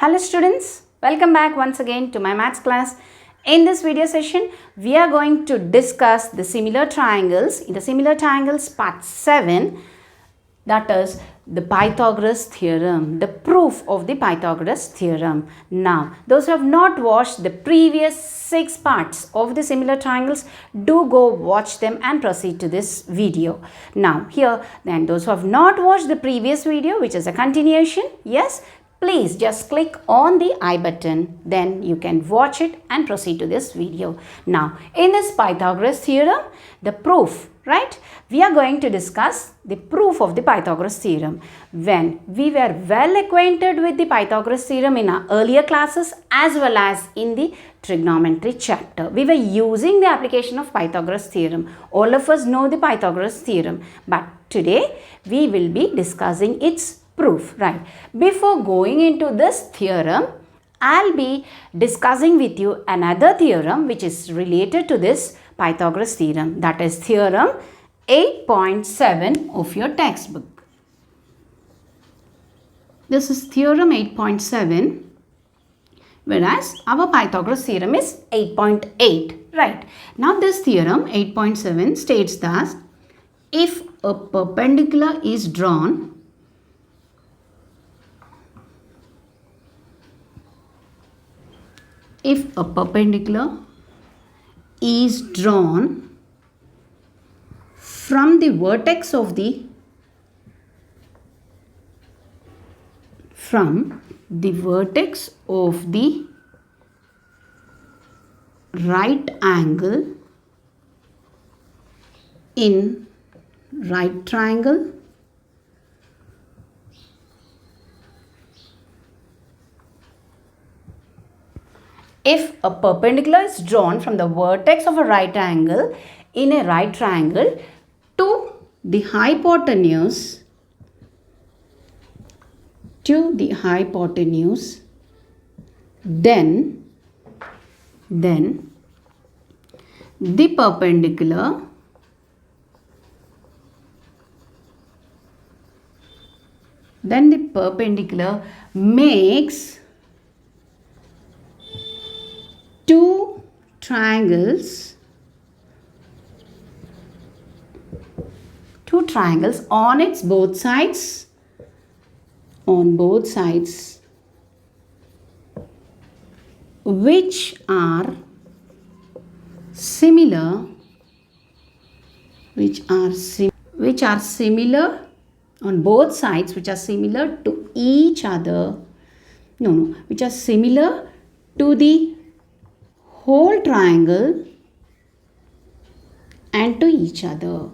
Hello students, welcome back once again to my maths class. In this video session, we are going to discuss the similar triangles. In the similar triangles part 7, that is the Pythagoras theorem, the proof of the Pythagoras theorem. Now, those who have not watched the previous 6 parts of the similar triangles, do go watch them and proceed to this video. Now, here, then those who have not watched the previous video, which is a continuation, yes, please just click on the I button, then you can watch it and proceed to this video. Now, in this Pythagoras theorem, the proof, right? We are going to discuss the proof of the Pythagoras theorem. When we were well acquainted with the Pythagoras theorem in our earlier classes as well as in the trigonometry chapter, we were using the application of Pythagoras theorem. All of us know the Pythagoras theorem, but today we will be discussing its proof, right? Before going into this theorem, I'll be discussing with you another theorem which is related to this Pythagoras theorem, that is theorem 8.7 of your textbook. This is theorem 8.7, whereas our Pythagoras theorem is 8.8, right? Now this theorem 8.7 states that if a perpendicular is drawn from the vertex of the right angle in right triangle if a perpendicular is drawn from the vertex of a right angle in a right triangle to the hypotenuse, then the perpendicular makes two triangles on its both sides, which are similar on both sides, which are similar to each other, which are similar to the whole triangle and to each other.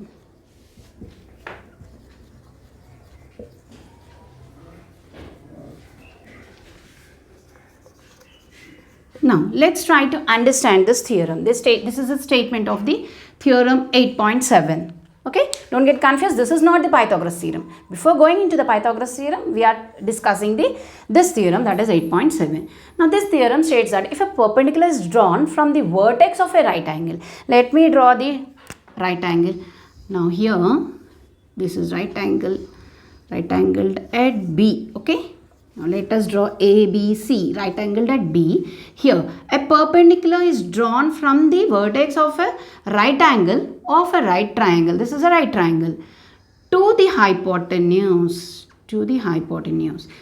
Now, let's try to understand this theorem. This is a statement of the theorem 8.7. Okay, don't get confused. This is not the Pythagoras theorem. Before going into the Pythagoras theorem, we are discussing this theorem, that is 8.7. Now, this theorem states that if a perpendicular is drawn from the vertex of a right angle, let me draw the right angle. Now, here, this is right angled at B. Okay. Now, let us draw ABC, right angled at B. Here, a perpendicular is drawn from the vertex of a right angle of a right triangle. This is a right triangle. To the hypotenuse.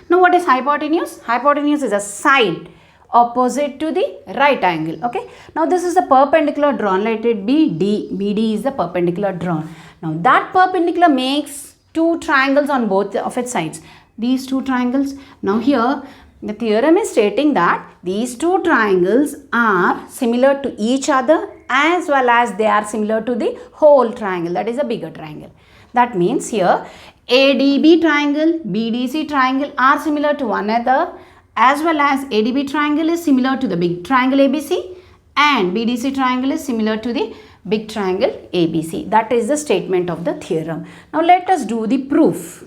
Now, what is hypotenuse? Hypotenuse is a side opposite to the right angle. Okay. Now, this is the perpendicular drawn. Let it be D. BD is the perpendicular drawn. Now, that perpendicular makes two triangles on both of its sides. These two triangles. Now here the theorem is stating that these two triangles are similar to each other as well as they are similar to the whole triangle, that is a bigger triangle. That means here ADB triangle, BDC triangle are similar to one another as well as ADB triangle is similar to the big triangle ABC and BDC triangle is similar to the big triangle ABC. That is the statement of the theorem. Now let us do the proof.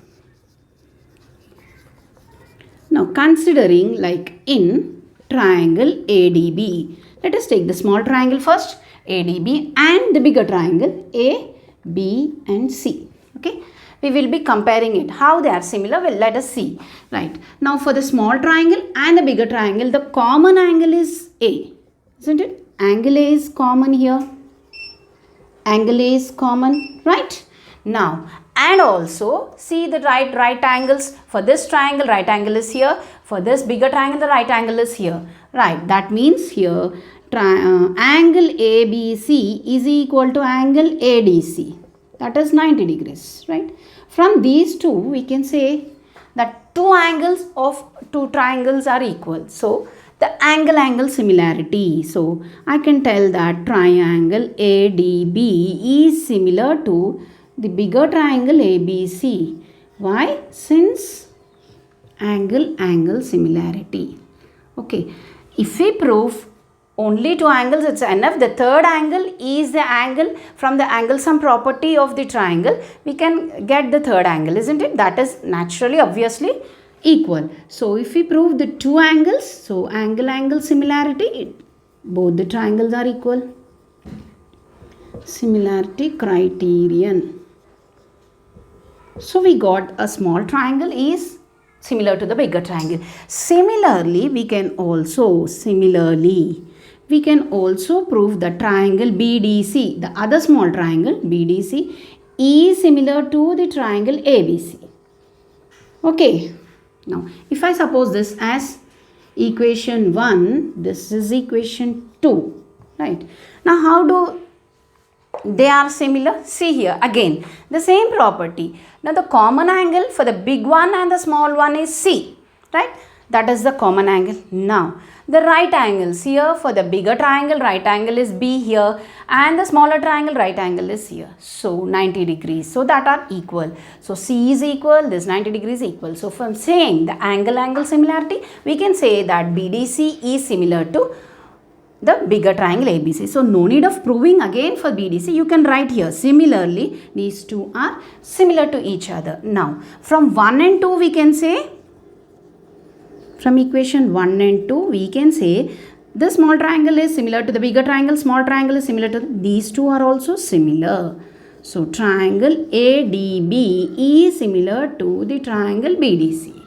Now, considering like in triangle ADB, let us take the small triangle first, ADB, and the bigger triangle A, B and C. Okay, we will be comparing it. How they are similar, well, let us see. Right, now for the small triangle and the bigger triangle, the common angle is A, isn't it? Angle A is common here. Angle A is common, right? Now, and also see the right angles. For this triangle, right angle is here. For this bigger triangle, the right angle is here. Right, that means here angle ABC is equal to angle ADC. That is 90 degrees, right? From these two, we can say that two angles of two triangles are equal. So, the angle similarity. So, I can tell that triangle ADB is similar to the bigger triangle ABC. Why? Since angle similarity. Okay. If we prove only two angles, it's enough. The third angle is the angle from the angle sum property of the triangle. We can get the third angle, isn't it? That is naturally, obviously equal. So, if we prove the two angles, so angle similarity, both the triangles are equal. Similarity criterion. So, we got a small triangle is similar to the bigger triangle. Similarly, we can also prove the triangle BDC, the other small triangle BDC is similar to the triangle ABC. Okay. Now, if I suppose this as equation 1, this is equation 2, right? Now, how do they are similar? See here again the same property. Now, the common angle for the big one and the small one is C, right? That is the common angle. Now, the right angles here for the bigger triangle, right angle is B here, and the smaller triangle, right angle is here. So, 90 degrees. So, that are equal. So, C is equal, this 90 degrees equal. So, from saying the angle similarity, we can say that BDC is similar to the bigger triangle ABC. So, no need of proving again for BDC. You can write here. Similarly, these two are similar to each other. Now, from 1 and 2 we can say, from equation 1 and 2 we can say the small triangle is similar to the bigger triangle, small triangle is similar to these two are also similar. So, triangle ADB is similar to the triangle BDC.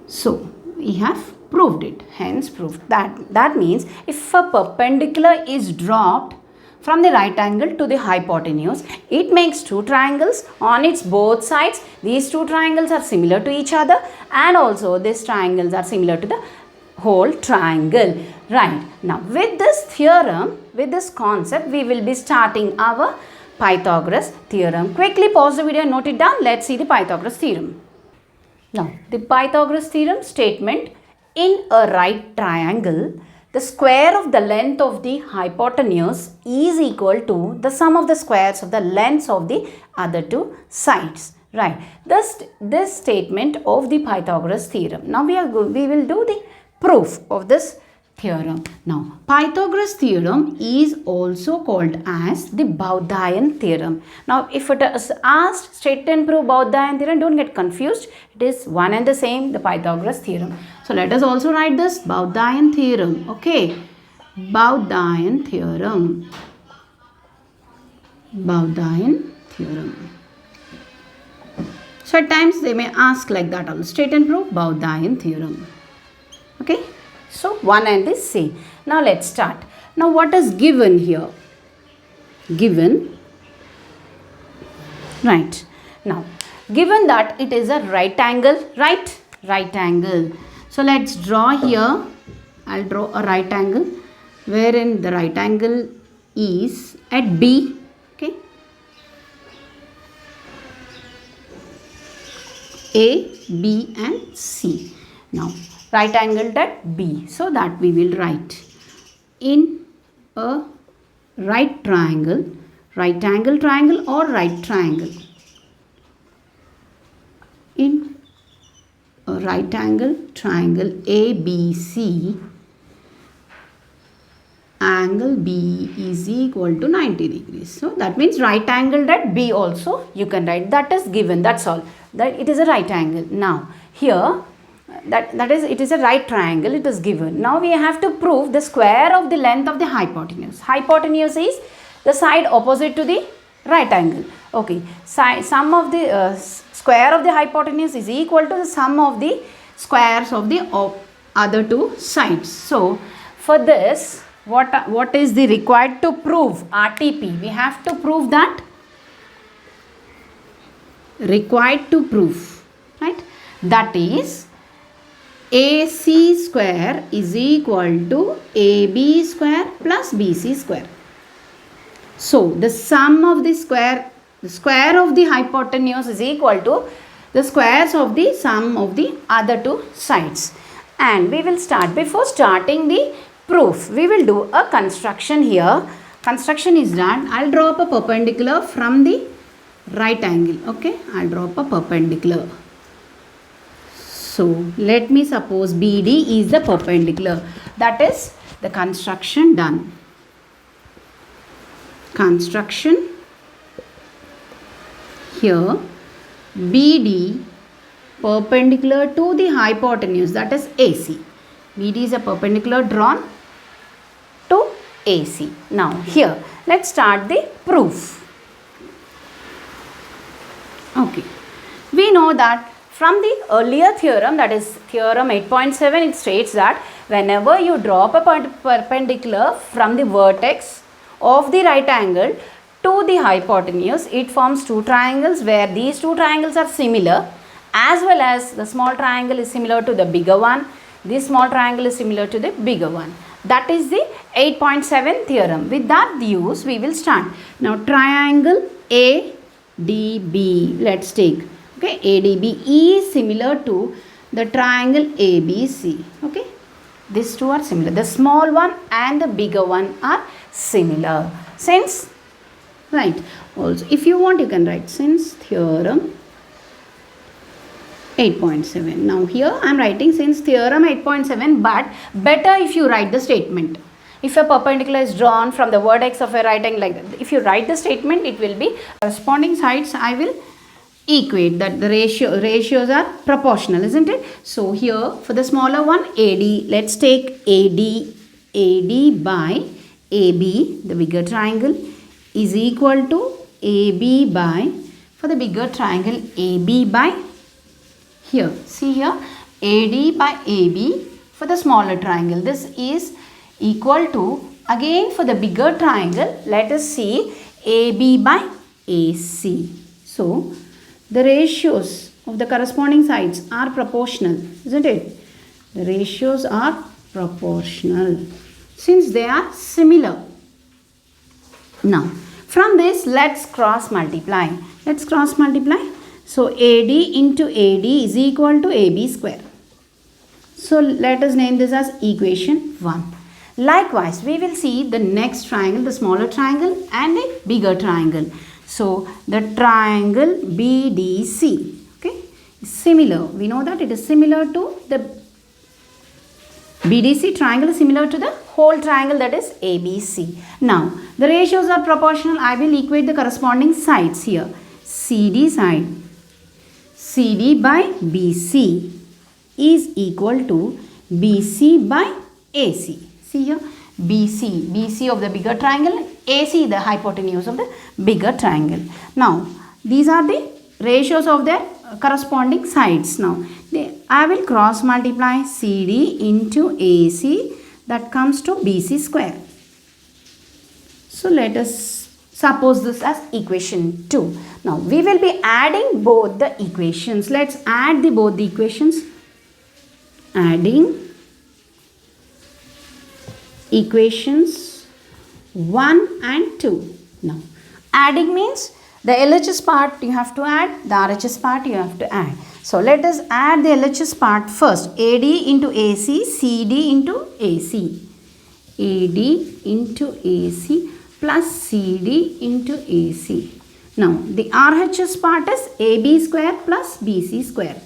So, we have proved it, hence proved that. That means if a perpendicular is dropped from the right angle to the hypotenuse, it makes two triangles on its both sides. These two triangles are similar to each other, and also these triangles are similar to the whole triangle. Right. Now, with this theorem, with this concept, we will be starting our Pythagoras theorem. Quickly pause the video and note it down. Let's see the Pythagoras theorem. Now, the Pythagoras theorem statement: in a right triangle, the square of the length of the hypotenuse is equal to the sum of the squares of the lengths of the other two sides. Right. This statement of the Pythagoras theorem. Now, we will do the proof of this theorem. Now, Pythagoras theorem is also called as the Boudhayan theorem. Now, if it is asked straight and prove Boudhayan theorem, don't get confused. It is one and the same, the Pythagoras theorem. So, let us also write this Boudhayan theorem. Okay, Boudhayan theorem. Boudhayan theorem. So, at times they may ask like that also, straight and prove Boudhayan theorem. Okay. So, one and the same. Now, let's start. Now, what is given here? Given, right. Now, given that it is a right angle, right? Right angle. So, let's draw here. I'll draw a right angle wherein the right angle is at B. Okay. A, B and C. Now, right angled at B. So, that we will write in a right triangle, right angle triangle or right triangle. In a right angle triangle ABC, angle B is equal to 90 degrees. So, that means right angled at B also you can write. That is given. That's all. That it is a right angle. Now, here that is, it is a right triangle, it is given. Now, we have to prove the square of the length of the hypotenuse. Hypotenuse is the side opposite to the right angle. Okay, sum of the square of the hypotenuse is equal to the sum of the squares of the other two sides. So for this, what is the required to prove? RTP. We have to prove that. Required to prove, right? That is AC square is equal to AB square plus BC square. So the sum of the square of the hypotenuse is equal to the squares of the sum of the other two sides. And we will start. Before starting the proof, we will do a construction here. Construction is done. I'll draw up a perpendicular from the right angle. Okay, I'll draw up a perpendicular. So let me suppose BD is the perpendicular. That is the construction done. Construction here, BD perpendicular to the hypotenuse, that is AC. BD is a perpendicular drawn to AC. Now here, let's start the proof. Okay, we know that from the earlier theorem, that is theorem 8.7, it states that whenever you drop a perpendicular from the vertex of the right angle to the hypotenuse, it forms two triangles where these two triangles are similar, as well as the small triangle is similar to the bigger one. This small triangle is similar to the bigger one. That is the 8.7 theorem. With that use, we will start. Now triangle ADB, let's take. Okay, ADB is similar to the triangle ABC. Okay, these two are similar. The small one and the bigger one are similar. Since, right, also if you want you can write since theorem 8.7. Now here I am writing since theorem 8.7, but better if you write the statement. If a perpendicular is drawn from the vertex of a right angle like that, if you write the statement, it will be corresponding sides. I will equate that the ratios are proportional, isn't it? So here for the smaller one AD, let's take AD by AB, the bigger triangle, is equal to AB by, for the bigger triangle, AB by, here, see here, AD by AB for the smaller triangle. This is equal to, again for the bigger triangle, let us see AB by AC. So the ratios of the corresponding sides are proportional, isn't it? The ratios are proportional since they are similar. Now from this, let's cross multiply. Let's cross multiply. So AD into AD is equal to AB square. So let us name this as equation 1. Likewise, we will see the next triangle, the smaller triangle and the bigger triangle. So the triangle BDC, okay, is similar. We know that it is similar to the BDC triangle is similar to the whole triangle, that is ABC. Now the ratios are proportional. I will equate the corresponding sides here. CD side, CD by BC is equal to BC by AC. See here, BC of the bigger triangle, AC the hypotenuse of the bigger triangle. Now these are the ratios of their corresponding sides. Now I will cross multiply CD into AC, that comes to BC square. So let us suppose this as equation 2. Now we will be adding both the equations. Let's add both the equations. Adding equations 1 and 2. Now adding means the LHS part you have to add, the RHS part you have to add. So let us add the LHS part first. AD into AC, CD into AC. AD into AC plus CD into AC. Now the RHS part is AB square plus BC square.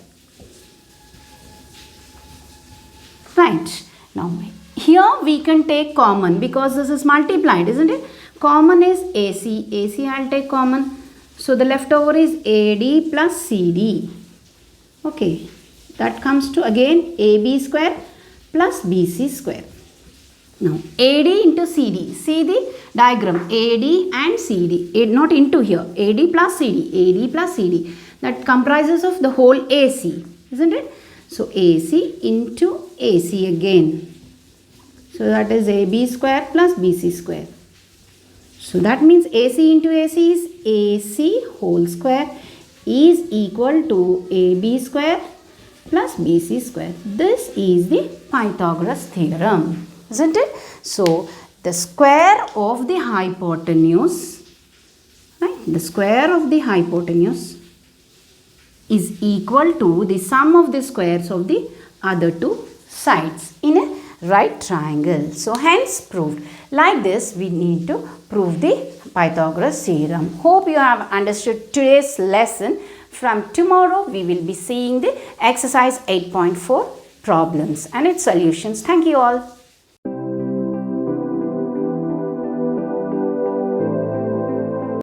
Right. Now here we can take common because this is multiplied, isn't it? Common is AC. AC I'll take common. So the leftover is AD plus CD. Okay. That comes to again AB square plus BC square. Now AD into CD. See the diagram, AD and CD. Not into here. AD plus CD. AD plus CD. That comprises of the whole AC, isn't it? So AC into AC again. So that is AB square plus BC square. So that means AC into AC is AC whole square is equal to AB square plus BC square. This is the Pythagoras theorem, isn't it? So the square of the hypotenuse, right? The square of the hypotenuse is equal to the sum of the squares of the other two sides in a right triangle. So hence proved. Like this we need to prove the Pythagoras theorem. Hope you have understood today's lesson. From tomorrow we will be seeing the exercise 8.4 problems and its solutions. Thank you all.